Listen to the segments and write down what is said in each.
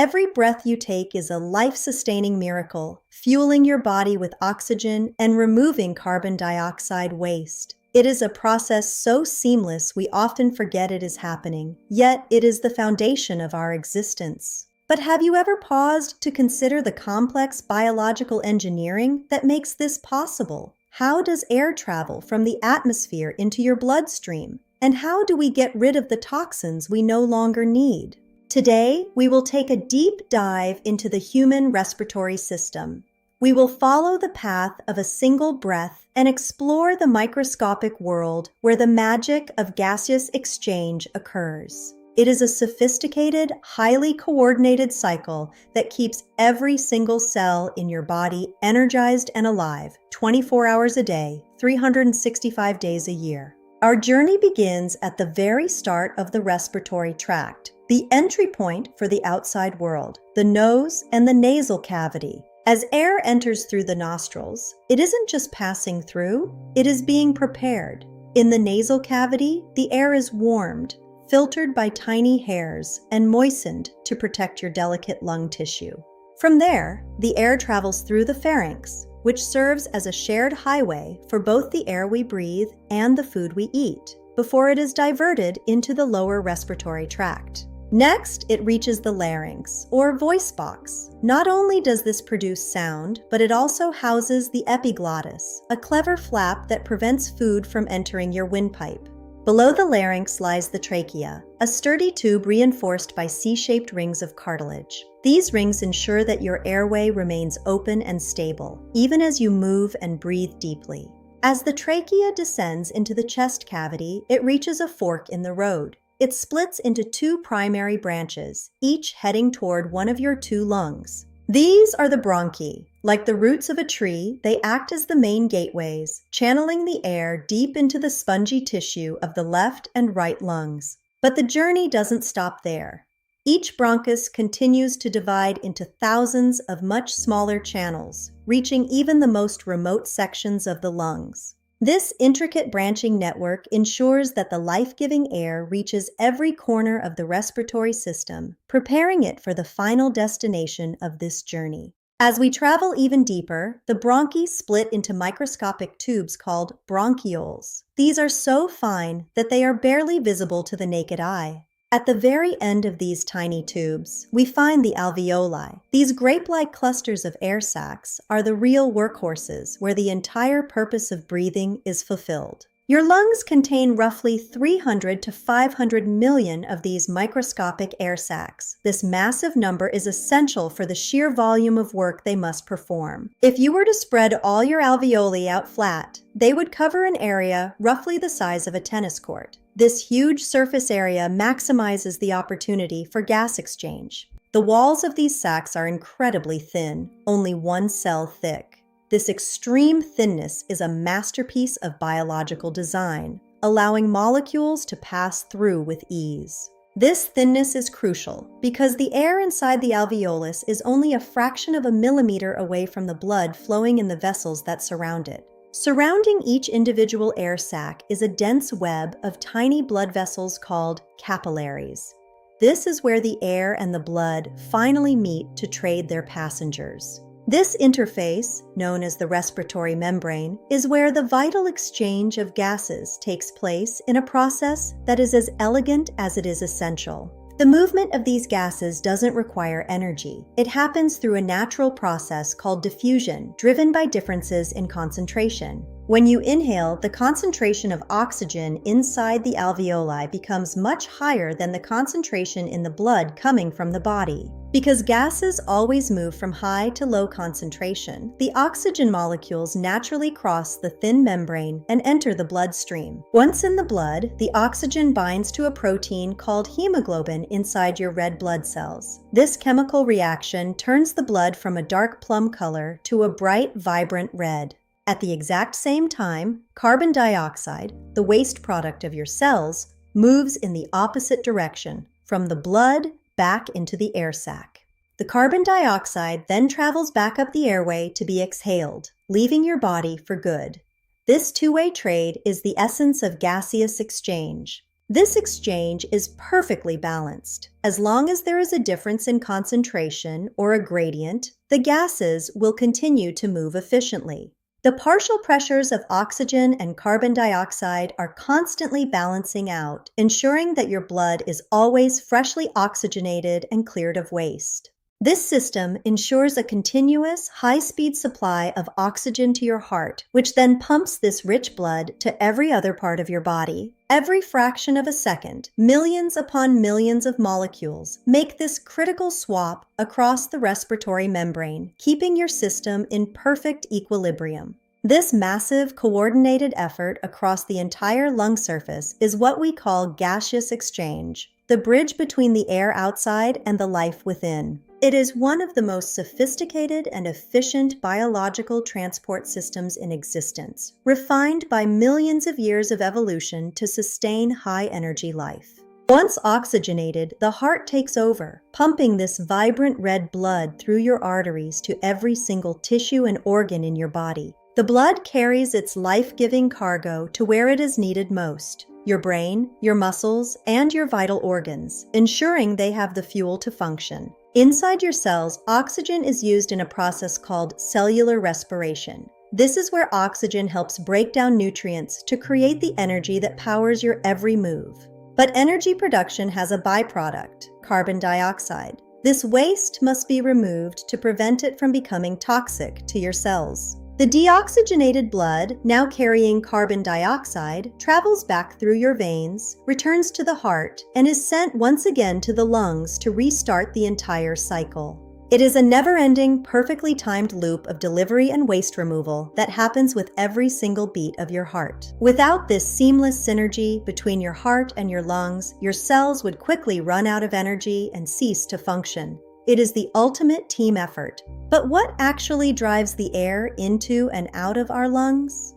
Every breath you take is a life-sustaining miracle, fueling your body with oxygen and removing carbon dioxide waste. It is a process so seamless we often forget it is happening, yet it is the foundation of our existence. But have you ever paused to consider the complex biological engineering that makes this possible? How does air travel from the atmosphere into your bloodstream? And how do we get rid of the toxins we no longer need? Today, we will take a deep dive into the human respiratory system. We will follow the path of a single breath and explore the microscopic world where the magic of gaseous exchange occurs. It is a sophisticated, highly coordinated cycle that keeps every single cell in your body energized and alive 24 hours a day, 365 days a year. Our journey begins at the very start of the respiratory tract, the entry point for the outside world, the nose and the nasal cavity. As air enters through the nostrils, it isn't just passing through, it is being prepared. In the nasal cavity, the air is warmed, filtered by tiny hairs, and moistened to protect your delicate lung tissue. From there, the air travels through the pharynx, which serves as a shared highway for both the air we breathe and the food we eat, before it is diverted into the lower respiratory tract. Next, it reaches the larynx, or voice box. Not only does this produce sound, but it also houses the epiglottis, a clever flap that prevents food from entering your windpipe. Below the larynx lies the trachea, a sturdy tube reinforced by C-shaped rings of cartilage. These rings ensure that your airway remains open and stable, even as you move and breathe deeply. As the trachea descends into the chest cavity, it reaches a fork in the road. It splits into two primary branches, each heading toward one of your two lungs. These are the bronchi. Like the roots of a tree, they act as the main gateways, channeling the air deep into the spongy tissue of the left and right lungs. But the journey doesn't stop there. Each bronchus continues to divide into thousands of much smaller channels, reaching even the most remote sections of the lungs. This intricate branching network ensures that the life-giving air reaches every corner of the respiratory system, preparing it for the final destination of this journey. As we travel even deeper, the bronchi split into microscopic tubes called bronchioles. These are so fine that they are barely visible to the naked eye. At the very end of these tiny tubes, we find the alveoli. These grape-like clusters of air sacs are the real workhorses where the entire purpose of breathing is fulfilled. Your lungs contain roughly 300 to 500 million of these microscopic air sacs. This massive number is essential for the sheer volume of work they must perform. If you were to spread all your alveoli out flat, they would cover an area roughly the size of a tennis court. This huge surface area maximizes the opportunity for gas exchange. The walls of these sacs are incredibly thin, only 1 cell thick. This extreme thinness is a masterpiece of biological design, allowing molecules to pass through with ease. This thinness is crucial because the air inside the alveolus is only a fraction of a millimeter away from the blood flowing in the vessels that surround it. Surrounding each individual air sac is a dense web of tiny blood vessels called capillaries. This is where the air and the blood finally meet to trade their passengers. This interface, known as the respiratory membrane, is where the vital exchange of gases takes place in a process that is as elegant as it is essential. The movement of these gases doesn't require energy. It happens through a natural process called diffusion, driven by differences in concentration. When you inhale, the concentration of oxygen inside the alveoli becomes much higher than the concentration in the blood coming from the body. Because gases always move from high to low concentration, the oxygen molecules naturally cross the thin membrane and enter the bloodstream. Once in the blood, the oxygen binds to a protein called hemoglobin inside your red blood cells. This chemical reaction turns the blood from a dark plum color to a bright, vibrant red. At the exact same time, carbon dioxide, the waste product of your cells, moves in the opposite direction, from the blood back into the air sac. The carbon dioxide then travels back up the airway to be exhaled, leaving your body for good. This two-way trade is the essence of gaseous exchange. This exchange is perfectly balanced. As long as there is a difference in concentration or a gradient, the gases will continue to move efficiently. The partial pressures of oxygen and carbon dioxide are constantly balancing out, ensuring that your blood is always freshly oxygenated and cleared of waste. This system ensures a continuous, high-speed supply of oxygen to your heart, which then pumps this rich blood to every other part of your body. Every fraction of a second, millions upon millions of molecules make this critical swap across the respiratory membrane, keeping your system in perfect equilibrium. This massive, coordinated effort across the entire lung surface is what we call gaseous exchange, the bridge between the air outside and the life within. It is one of the most sophisticated and efficient biological transport systems in existence, refined by millions of years of evolution to sustain high-energy life. Once oxygenated, the heart takes over, pumping this vibrant red blood through your arteries to every single tissue and organ in your body. The blood carries its life-giving cargo to where it is needed most: your brain, your muscles, and your vital organs, ensuring they have the fuel to function. Inside your cells, oxygen is used in a process called cellular respiration. This is where oxygen helps break down nutrients to create the energy that powers your every move. But energy production has a byproduct: carbon dioxide. This waste must be removed to prevent it from becoming toxic to your cells. The deoxygenated blood, now carrying carbon dioxide, travels back through your veins, returns to the heart, and is sent once again to the lungs to restart the entire cycle. It is a never-ending, perfectly timed loop of delivery and waste removal that happens with every single beat of your heart. Without this seamless synergy between your heart and your lungs, your cells would quickly run out of energy and cease to function. It is the ultimate team effort. But what actually drives the air into and out of our lungs?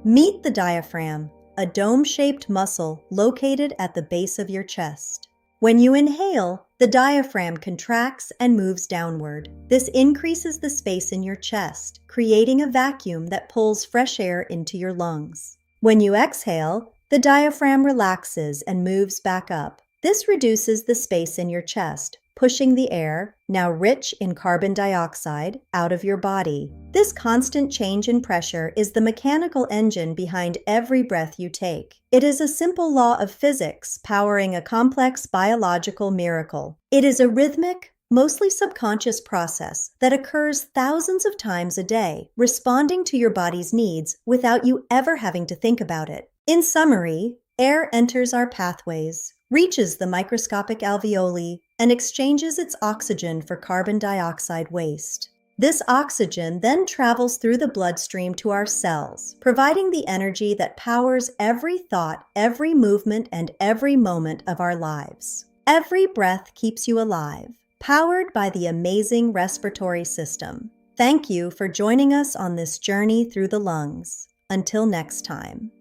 Meet the diaphragm, a dome-shaped muscle located at the base of your chest. When you inhale, the diaphragm contracts and moves downward. This increases the space in your chest, creating a vacuum that pulls fresh air into your lungs. When you exhale, the diaphragm relaxes and moves back up. This reduces the space in your chest, pushing the air, now rich in carbon dioxide, out of your body. This constant change in pressure is the mechanical engine behind every breath you take. It is a simple law of physics powering a complex biological miracle. It is a rhythmic, mostly subconscious process that occurs thousands of times a day, responding to your body's needs without you ever having to think about it. In summary, air enters our pathways, reaches the microscopic alveoli, and exchanges its oxygen for carbon dioxide waste. This oxygen then travels through the bloodstream to our cells, providing the energy that powers every thought, every movement, and every moment of our lives. Every breath keeps you alive, powered by the amazing respiratory system. Thank you for joining us on this journey through the lungs. Until next time.